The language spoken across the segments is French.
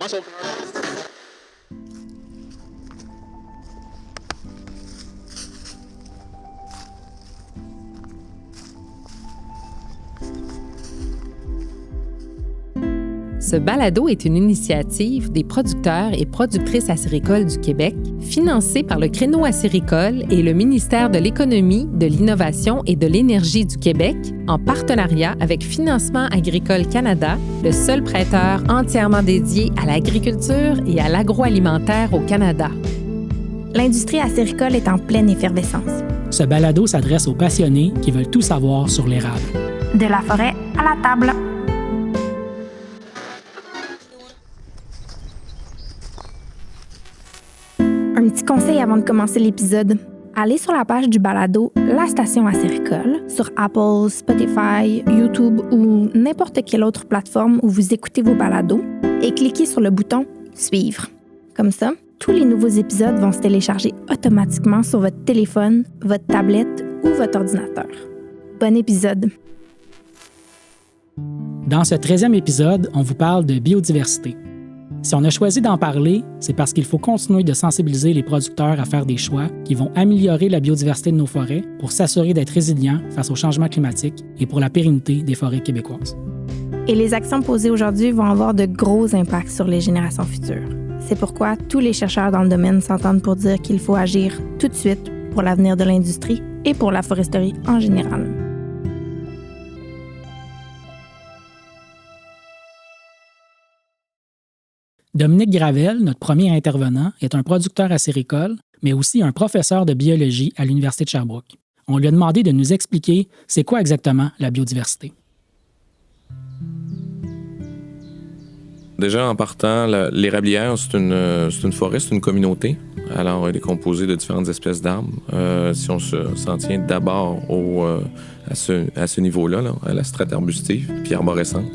Ce balado est une initiative des producteurs et productrices acéricoles du Québec, financée par le Créneau acéricole et le ministère de l'Économie, de l'Innovation et de l'Énergie du Québec, en partenariat avec Financement agricole Canada, le seul prêteur entièrement dédié à l'agriculture et à l'agroalimentaire au Canada. L'industrie acéricole est en pleine effervescence. Ce balado s'adresse aux passionnés qui veulent tout savoir sur l'érable. De la forêt à la table. Un petit conseil avant de commencer l'épisode. Allez sur la page du balado La Station acéricole sur Apple, Spotify, YouTube ou n'importe quelle autre plateforme où vous écoutez vos balados et cliquez sur le bouton « Suivre ». Comme ça, tous les nouveaux épisodes vont se télécharger automatiquement sur votre téléphone, votre tablette ou votre ordinateur. Bon épisode! Dans ce 13e épisode, on vous parle de biodiversité. Si on a choisi d'en parler, c'est parce qu'il faut continuer de sensibiliser les producteurs à faire des choix qui vont améliorer la biodiversité de nos forêts pour s'assurer d'être résilients face au changement climatique et pour la pérennité des forêts québécoises. Et les actions posées aujourd'hui vont avoir de gros impacts sur les générations futures. C'est pourquoi tous les chercheurs dans le domaine s'entendent pour dire qu'il faut agir tout de suite pour l'avenir de l'industrie et pour la foresterie en général. Dominique Gravel, notre premier intervenant, est un producteur acéricole, mais aussi un professeur de biologie à l'Université de Sherbrooke. On lui a demandé de nous expliquer c'est quoi exactement la biodiversité. Déjà, en partant, l'érablière, c'est une forêt, c'est une communauté. Alors, elle est composée de différentes espèces d'arbres. Si on s'en tient d'abord à ce niveau-là, à la strate arbustive puis arborescente.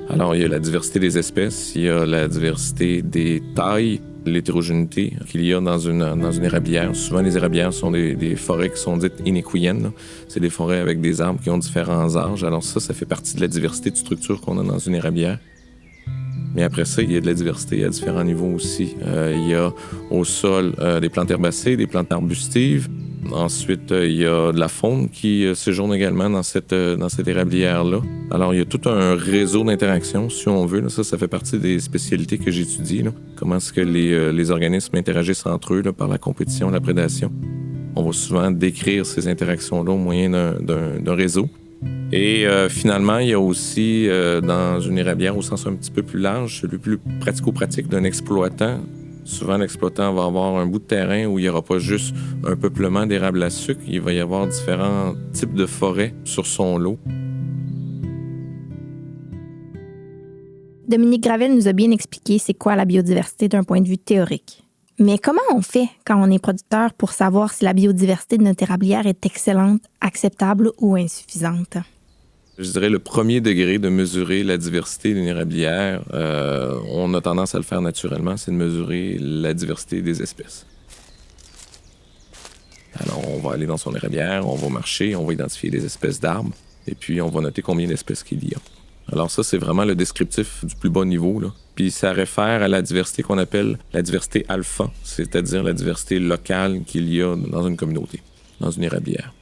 Alors, il y a la diversité des espèces, il y a la diversité des tailles, l'hétérogénéité qu'il y a dans une érablière. Souvent, les érablières sont des forêts qui sont dites inéquiennes. C'est des forêts avec des arbres qui ont différents âges. Alors ça fait partie de la diversité de structure qu'on a dans une érablière. Mais après ça, il y a de la diversité à différents niveaux aussi. Il y a au sol des plantes herbacées, des plantes arbustives. Ensuite, il y a de la faune qui séjourne également dans cette érablière-là. Alors, il y a tout un réseau d'interactions, si on veut. Là. Ça fait partie des spécialités que j'étudie. Là. Comment est-ce que les organismes interagissent entre eux là, par la compétition, la prédation. On va souvent décrire ces interactions-là au moyen d'un réseau. Et finalement, il y a aussi, dans une érablière au sens un petit peu plus large, celui plus pratico-pratique d'un exploitant. Souvent, l'exploitant va avoir un bout de terrain où il n'y aura pas juste un peuplement d'érables à sucre. Il va y avoir différents types de forêts sur son lot. Dominique Gravel nous a bien expliqué c'est quoi la biodiversité d'un point de vue théorique. Mais comment on fait quand on est producteur pour savoir si la biodiversité de notre érablière est excellente, acceptable ou insuffisante? Je dirais le premier degré de mesurer la diversité d'une érablière, on a tendance à le faire naturellement, c'est de mesurer la diversité des espèces. Alors, on va aller dans son érablière, on va marcher, on va identifier les espèces d'arbres, et puis on va noter combien d'espèces qu'il y a. Alors ça, c'est vraiment le descriptif du plus bas niveau, là. Puis ça réfère à la diversité qu'on appelle la diversité alpha, c'est-à-dire la diversité locale qu'il y a dans une communauté, dans une érablière.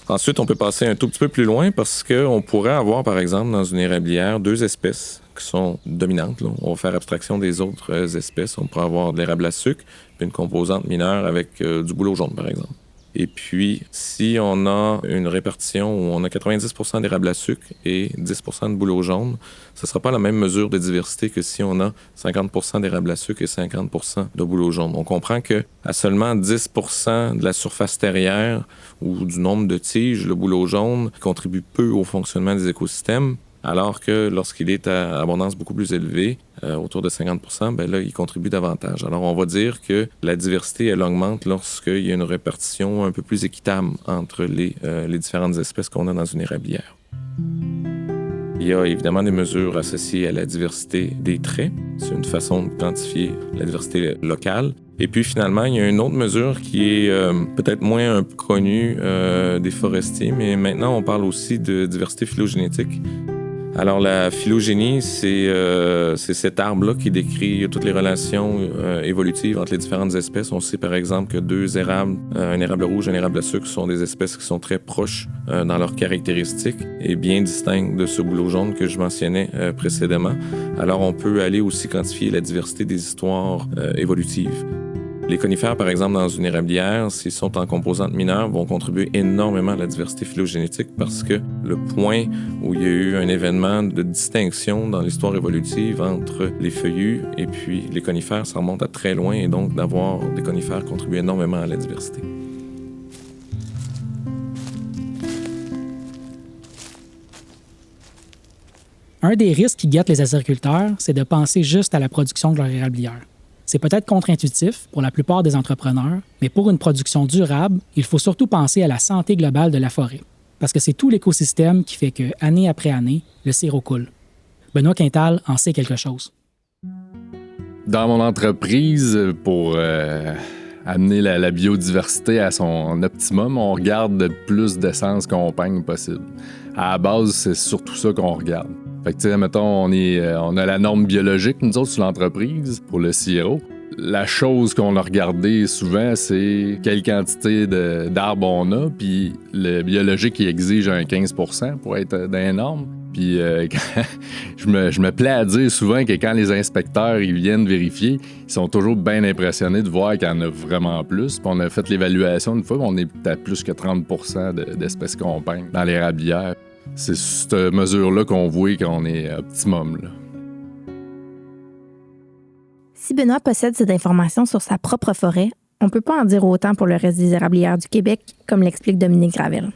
Ensuite, on peut passer un tout petit peu plus loin parce qu'on pourrait avoir, par exemple, dans une érablière, 2 espèces qui sont dominantes. Là. On va faire abstraction des autres espèces. On pourrait avoir de l'érable à sucre puis une composante mineure avec du bouleau jaune, par exemple. Et puis, si on a une répartition où on a 90% d'érable à sucre et 10% de bouleau jaune, ce ne sera pas la même mesure de diversité que si on a 50% d'érable à sucre et 50% de bouleau jaune. On comprend qu'à seulement 10% de la surface terrière ou du nombre de tiges, le bouleau jaune contribue peu au fonctionnement des écosystèmes, alors que lorsqu'il est à abondance beaucoup plus élevée, autour de 50%, ben là, il contribue davantage. Alors, on va dire que la diversité, elle augmente lorsqu'il y a une répartition un peu plus équitable entre les différentes espèces qu'on a dans une érablière. Il y a évidemment des mesures associées à la diversité des traits. C'est une façon de quantifier la diversité locale. Et puis finalement, il y a une autre mesure qui est peut-être moins connue des forestiers, mais maintenant on parle aussi de diversité phylogénétique. Alors, la phylogénie, c'est cet arbre-là qui décrit toutes les relations évolutives entre les différentes espèces. On sait, par exemple, que 2 érables, un érable rouge et un érable à sucre, sont des espèces qui sont très proches dans leurs caractéristiques et bien distinctes de ce bouleau jaune que je mentionnais précédemment. Alors, on peut aller aussi quantifier la diversité des histoires évolutives. Les conifères, par exemple, dans une érablière, s'ils sont en composantes mineures, vont contribuer énormément à la diversité phylogénétique parce que le point où il y a eu un événement de distinction dans l'histoire évolutive entre les feuillus et puis les conifères, ça remonte à très loin et donc d'avoir des conifères contribue énormément à la diversité. Un des risques qui guettent les acériculteurs, c'est de penser juste à la production de leur érablière. C'est peut-être contre-intuitif pour la plupart des entrepreneurs, mais pour une production durable, il faut surtout penser à la santé globale de la forêt. Parce que c'est tout l'écosystème qui fait que, année après année, le sirop coule. Benoît Quintal en sait quelque chose. Dans mon entreprise, pour amener la biodiversité à son optimum, on regarde le plus d'essence qu'on peigne possible. À la base, c'est surtout ça qu'on regarde. Fait que, tu sais, mettons, on a la norme biologique, nous autres, sur l'entreprise, pour le sirop. La chose qu'on a regardée souvent, c'est quelle quantité d'arbres on a, puis le biologique qui exige un 15% pour être dans les normes. Puis je me plais à dire souvent que quand les inspecteurs ils viennent vérifier, ils sont toujours bien impressionnés de voir qu'il y en a vraiment plus. Puis on a fait l'évaluation une fois, on est à plus que 30% d'espèces qu'on peigne dans l'érablière. C'est cette mesure-là qu'on voit qu'on est optimum, là. Si Benoît possède cette information sur sa propre forêt, on ne peut pas en dire autant pour le reste des érablières du Québec, comme l'explique Dominique Gravel.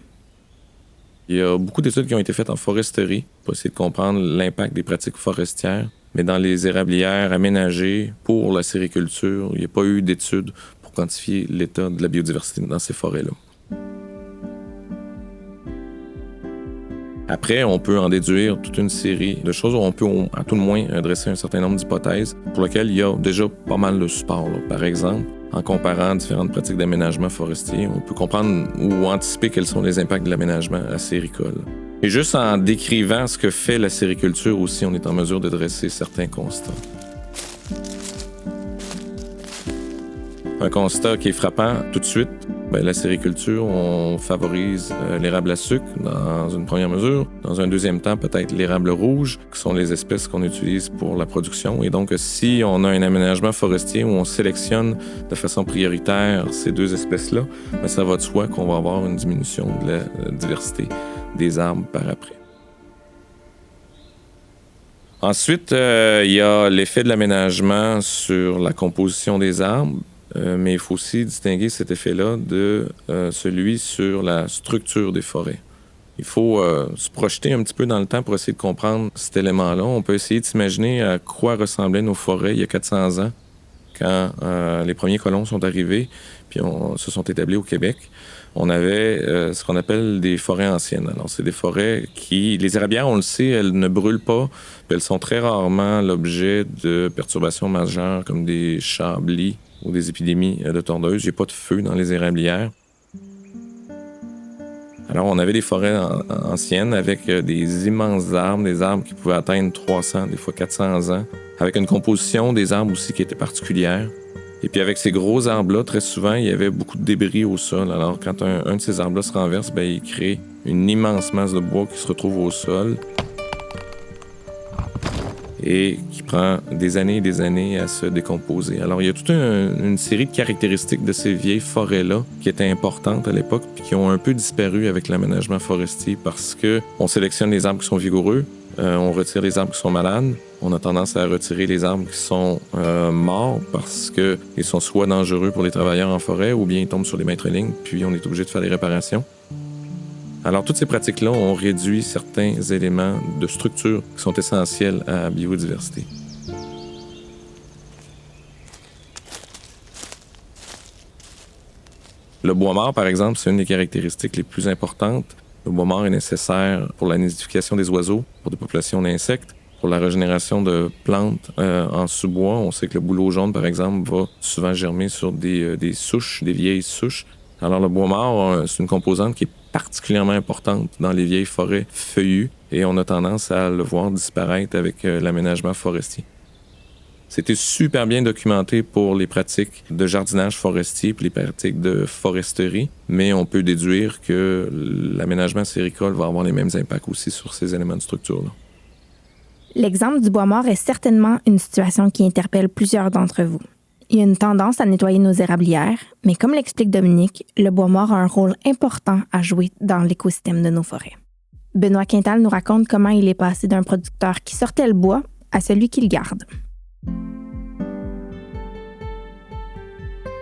Il y a beaucoup d'études qui ont été faites en foresterie pour essayer de comprendre l'impact des pratiques forestières. Mais dans les érablières aménagées pour la sériculture, il n'y a pas eu d'études pour quantifier l'état de la biodiversité dans ces forêts-là. Après, on peut en déduire toute une série de choses. On peut, à tout le moins, dresser un certain nombre d'hypothèses pour lesquelles il y a déjà pas mal de support. Par exemple, en comparant différentes pratiques d'aménagement forestier, on peut comprendre ou anticiper quels sont les impacts de l'aménagement acéricole. Et juste en décrivant ce que fait la sériculture aussi, on est en mesure de dresser certains constats. Un constat qui est frappant tout de suite, la sériculture, on favorise l'érable à sucre dans une première mesure. Dans un deuxième temps, peut-être l'érable rouge, qui sont les espèces qu'on utilise pour la production. Et donc, si on a un aménagement forestier où on sélectionne de façon prioritaire ces 2 espèces-là, ça va de soi qu'on va avoir une diminution de la diversité des arbres par après. Ensuite, il y a l'effet de l'aménagement sur la composition des arbres. Mais il faut aussi distinguer cet effet-là de celui sur la structure des forêts. Il faut se projeter un petit peu dans le temps pour essayer de comprendre cet élément-là. On peut essayer de s'imaginer à quoi ressemblaient nos forêts il y a 400 ans, quand les premiers colons sont arrivés, puis se sont établis au Québec. On avait ce qu'on appelle des forêts anciennes. Alors, c'est des forêts qui... Les érablières, on le sait, elles ne brûlent pas, puis elles sont très rarement l'objet de perturbations majeures comme des chablis ou des épidémies de tondeuses. Il n'y a pas de feu dans les érablières. Alors, on avait des forêts anciennes avec des immenses arbres, des arbres qui pouvaient atteindre 300, des fois 400 ans, avec une composition des arbres aussi qui était particulière. Et puis avec ces gros arbres-là, très souvent, il y avait beaucoup de débris au sol. Alors, quand un de ces arbres-là se renverse, il crée une immense masse de bois qui se retrouve au sol et qui prend des années et des années à se décomposer. Alors, il y a toute une série de caractéristiques de ces vieilles forêts-là qui étaient importantes à l'époque puis qui ont un peu disparu avec l'aménagement forestier parce qu'on sélectionne les arbres qui sont vigoureux, on retire les arbres qui sont malades, on a tendance à retirer les arbres qui sont morts parce qu'ils sont soit dangereux pour les travailleurs en forêt ou bien ils tombent sur les maîtres lignes puis on est obligé de faire des réparations. Alors, toutes ces pratiques-là ont réduit certains éléments de structure qui sont essentiels à la biodiversité. Le bois mort, par exemple, c'est une des caractéristiques les plus importantes. Le bois mort est nécessaire pour la nidification des oiseaux, pour des populations d'insectes, pour la régénération de plantes en sous-bois. On sait que le bouleau jaune, par exemple, va souvent germer sur des souches, des vieilles souches. Alors, le bois mort, c'est une composante qui est particulièrement importante dans les vieilles forêts feuillues et on a tendance à le voir disparaître avec l'aménagement forestier. C'était super bien documenté pour les pratiques de jardinage forestier et les pratiques de foresterie, mais on peut déduire que l'aménagement séricole va avoir les mêmes impacts aussi sur ces éléments de structure-là. L'exemple du bois mort est certainement une situation qui interpelle plusieurs d'entre vous. Il y a une tendance à nettoyer nos érablières, mais comme l'explique Dominique, le bois mort a un rôle important à jouer dans l'écosystème de nos forêts. Benoît Quintal nous raconte comment il est passé d'un producteur qui sortait le bois à celui qui le garde.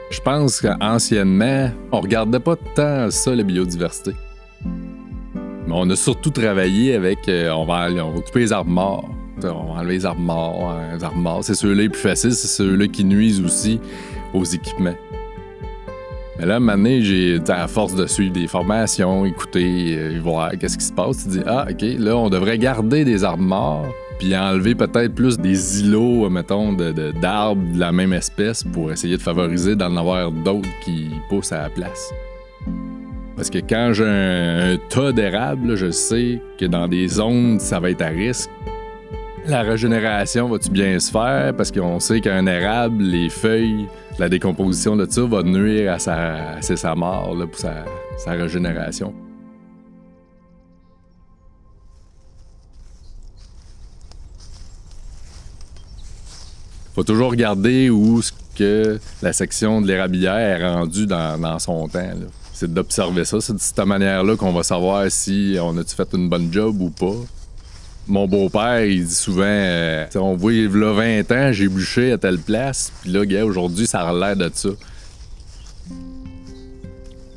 Je pense qu'anciennement, on regardait pas tant ça, la biodiversité. Mais on a surtout travaillé avec, on va couper les arbres morts. On va enlever les arbres morts. Les arbres morts, c'est ceux-là les plus faciles, c'est ceux-là qui nuisent aussi aux équipements. Mais là, à un moment donné, à force de suivre des formations, écouter, voir qu'est-ce qui se passe, tu dis, OK, là, on devrait garder des arbres morts, puis enlever peut-être plus des îlots, mettons, d'arbres de la même espèce pour essayer de favoriser d'en avoir d'autres qui poussent à la place. Parce que quand j'ai un tas d'érable, je sais que dans des zones, ça va être à risque. La régénération va-tu bien se faire? Parce qu'on sait qu'un érable, les feuilles, la décomposition de ça va nuire à sa mort, là, pour sa régénération. Faut toujours regarder où que la section de l'érablière est rendue dans son temps, là. C'est d'observer ça. C'est de cette manière-là qu'on va savoir si on a-tu fait une bonne job ou pas. Mon beau-père, il dit souvent on voit, il y a 20 ans, j'ai bûché à telle place, puis là, gars, aujourd'hui, ça a l'air de ça.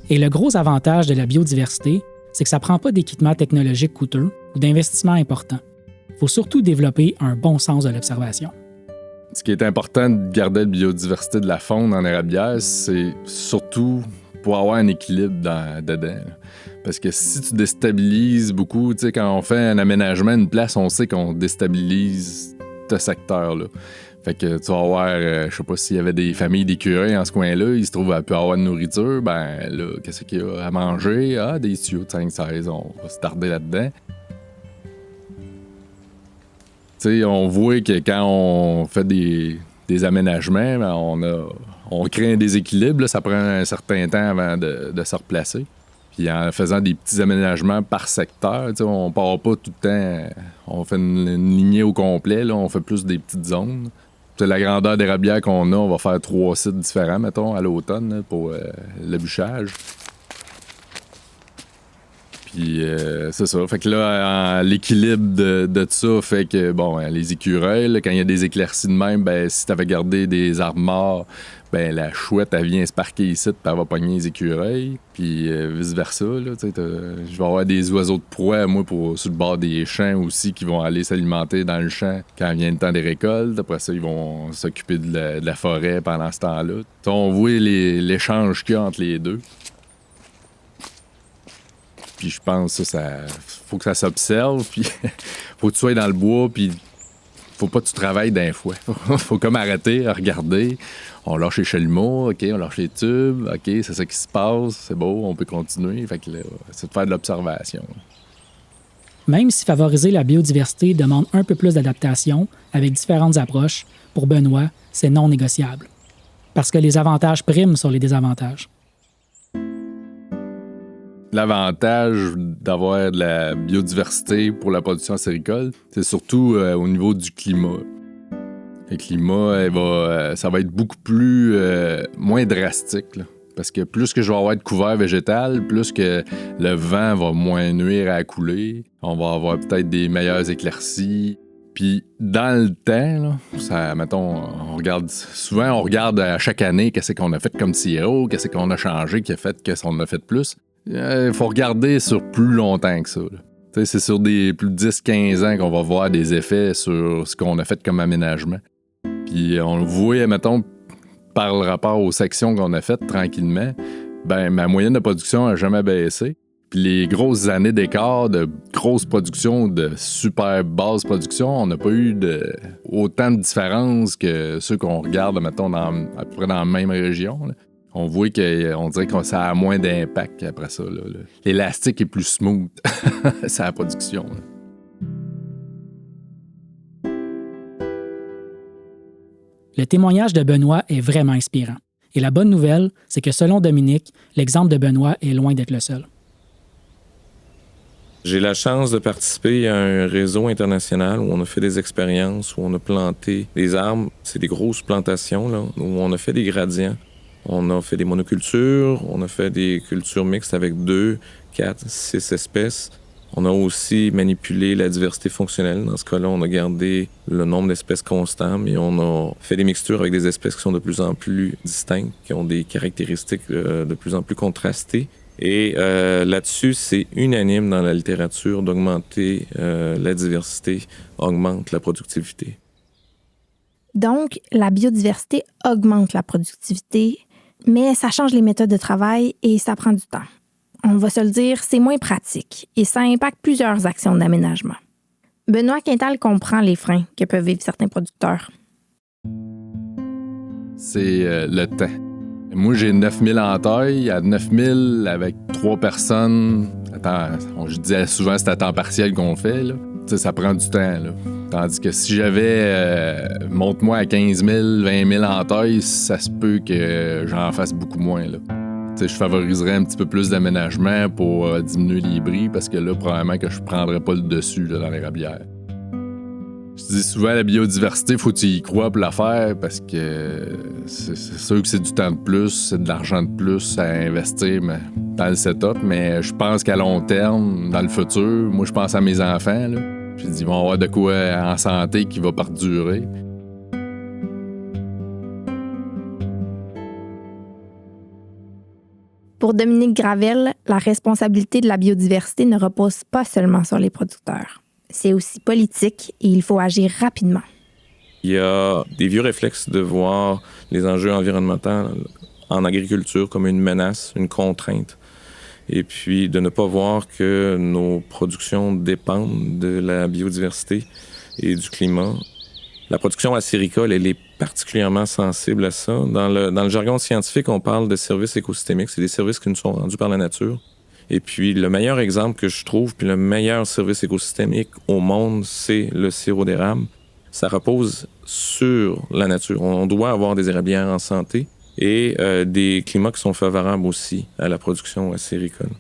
Et le gros avantage de la biodiversité, c'est que ça ne prend pas d'équipement technologique coûteux ou d'investissement important. Il faut surtout développer un bon sens de l'observation. Ce qui est important de garder la biodiversité de la faune en érablière, c'est surtout pour avoir un équilibre dedans. Parce que si tu déstabilises beaucoup, tu sais, quand on fait un aménagement d'une place, on sait qu'on déstabilise ce secteur-là. Fait que tu vas avoir, je sais pas s'il y avait des familles d'écureuils en ce coin-là, ils se trouvent à peu avoir de nourriture, ben là, qu'est-ce qu'il y a à manger? Des tuyaux de 5-16, on va se tarder là-dedans. Tu sais, on voit que quand on fait des aménagements, ben on crée un déséquilibre, là, ça prend un certain temps avant de se replacer. Puis en faisant des petits aménagements par secteur, on ne part pas tout le temps, on fait une lignée au complet, là, on fait plus des petites zones. C'est la grandeur d'érablière qu'on a, on va faire 3 sites différents, mettons, à l'automne là, pour le bûchage. Puis c'est ça. Fait que là, l'équilibre de ça fait que, bon, les écureuils, là, quand il y a des éclaircies de même, ben si tu avais gardé des arbres morts, ben la chouette, elle vient se parquer ici, puis elle va pogner les écureuils. Puis vice-versa, là, tu sais, je vais avoir des oiseaux de proie, moi, sur le bord des champs aussi, qui vont aller s'alimenter dans le champ quand vient le temps des récoltes. Après ça, ils vont s'occuper de la forêt pendant ce temps-là. T'sais, on voit l'échange qu'il y a entre les deux. Puis je pense que ça faut que ça s'observe, puis faut que tu sois dans le bois, puis faut pas que tu travailles d'un fois. Faut comme arrêter, regarder. On lâche les chalumeaux, OK, on lâche les tubes, OK, c'est ça qui se passe, c'est beau, on peut continuer. Fait que là, c'est de faire de l'observation. Même si favoriser la biodiversité demande un peu plus d'adaptation avec différentes approches, pour Benoît, c'est non négociable. Parce que les avantages priment sur les désavantages. L'avantage d'avoir de la biodiversité pour la production acéricole, c'est surtout au niveau du climat. Le climat, ça va être beaucoup plus moins drastique, là. Parce que plus que je vais avoir de couvert végétal, plus que le vent va moins nuire à couler. On va avoir peut-être des meilleures éclaircies. Puis dans le temps, là, mettons, on regarde à chaque année qu'est-ce qu'on a fait comme sirop, qu'est-ce qu'on a changé, qui a fait qu'est-ce qu'on a fait de plus. Il faut regarder sur plus longtemps que ça. C'est sur des plus de 10-15 ans qu'on va voir des effets sur ce qu'on a fait comme aménagement. Puis on le voit, mettons, par le rapport aux sections qu'on a faites tranquillement, ben ma moyenne de production n'a jamais baissé. Puis les grosses années d'écart de grosses productions, de super basses productions, on n'a pas eu autant de différence que ceux qu'on regarde, mettons, à peu près dans la même région, là. On voit qu'on dirait que ça a moins d'impact après ça. Là. L'élastique est plus smooth. C'est la production. Là. Le témoignage de Benoît est vraiment inspirant. Et la bonne nouvelle, c'est que selon Dominique, l'exemple de Benoît est loin d'être le seul. J'ai la chance de participer à un réseau international où on a fait des expériences, où on a planté des arbres. C'est des grosses plantations, là, où on a fait des gradients. On a fait des monocultures, on a fait des cultures mixtes avec 2, 4, 6 espèces. On a aussi manipulé la diversité fonctionnelle. Dans ce cas-là, on a gardé le nombre d'espèces constant, mais on a fait des mixtures avec des espèces qui sont de plus en plus distinctes, qui ont des caractéristiques de plus en plus contrastées. Et là-dessus, c'est unanime dans la littérature d'augmenter la diversité, augmente la productivité. Donc, la biodiversité augmente la productivité, mais ça change les méthodes de travail et ça prend du temps. On va se le dire, c'est moins pratique et ça impacte plusieurs actions d'aménagement. Benoît Quintal comprend les freins que peuvent vivre certains producteurs. C'est le temps. Moi, j'ai 9000 en taille. À 9000, avec 3 personnes, je disais souvent c'est à temps partiel qu'on fait, là. Ça prend du temps. Là. Tandis que si j'avais, monte-moi à 15 000, 20 000 en taille, ça se peut que j'en fasse beaucoup moins. Là. Je favoriserais un petit peu plus d'aménagement pour diminuer les bris parce que là, probablement que je ne prendrais pas le dessus là, dans l'érablière. Je dis souvent, la biodiversité, il faut que tu y crois pour la faire parce que c'est sûr que c'est du temps de plus, c'est de l'argent de plus à investir dans le setup, mais je pense qu'à long terme, dans le futur, moi, je pense à mes enfants. Là. Je dis, ils vont avoir de quoi en santé qui va perdurer. Pour Dominique Gravel, la responsabilité de la biodiversité ne repose pas seulement sur les producteurs. C'est aussi politique et il faut agir rapidement. Il y a des vieux réflexes de voir les enjeux environnementaux en agriculture comme une menace, une contrainte. Et puis de ne pas voir que nos productions dépendent de la biodiversité et du climat. La production acéricole, elle est particulièrement sensible à ça. Dans le jargon scientifique, on parle de services écosystémiques. C'est des services qui nous sont rendus par la nature. Et puis, le meilleur exemple que je trouve, puis le meilleur service écosystémique au monde, c'est le sirop d'érable. Ça repose sur la nature. On doit avoir des érablières en santé et des climats qui sont favorables aussi à la production acéricole.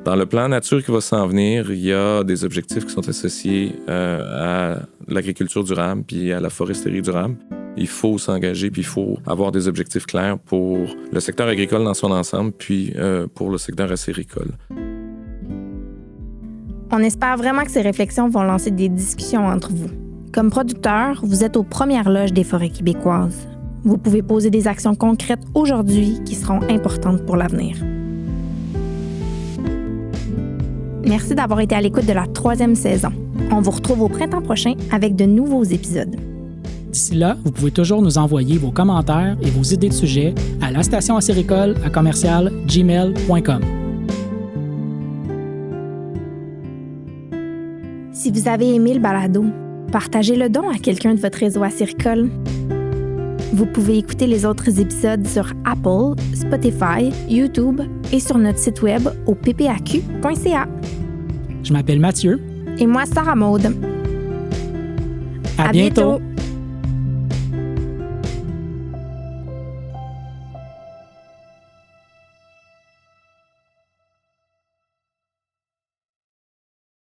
Dans le plan nature qui va s'en venir, il y a des objectifs qui sont associés à l'agriculture durable puis à la foresterie durable. Il faut s'engager puis il faut avoir des objectifs clairs pour le secteur agricole dans son ensemble puis pour le secteur acéricole. On espère vraiment que ces réflexions vont lancer des discussions entre vous. Comme producteur, vous êtes aux premières loges des forêts québécoises. Vous pouvez poser des actions concrètes aujourd'hui qui seront importantes pour l'avenir. Merci d'avoir été à l'écoute de la 3e saison. On vous retrouve au printemps prochain avec de nouveaux épisodes. D'ici là, vous pouvez toujours nous envoyer vos commentaires et vos idées de sujets à lastationacéricole@gmail.com. Si vous avez aimé le balado, partagez-le donc à quelqu'un de votre réseau acéricole. Vous pouvez écouter les autres épisodes sur Apple, Spotify, YouTube et sur notre site web au ppaq.ca. Je m'appelle Mathieu. Et moi, Sarah Maude. À bientôt!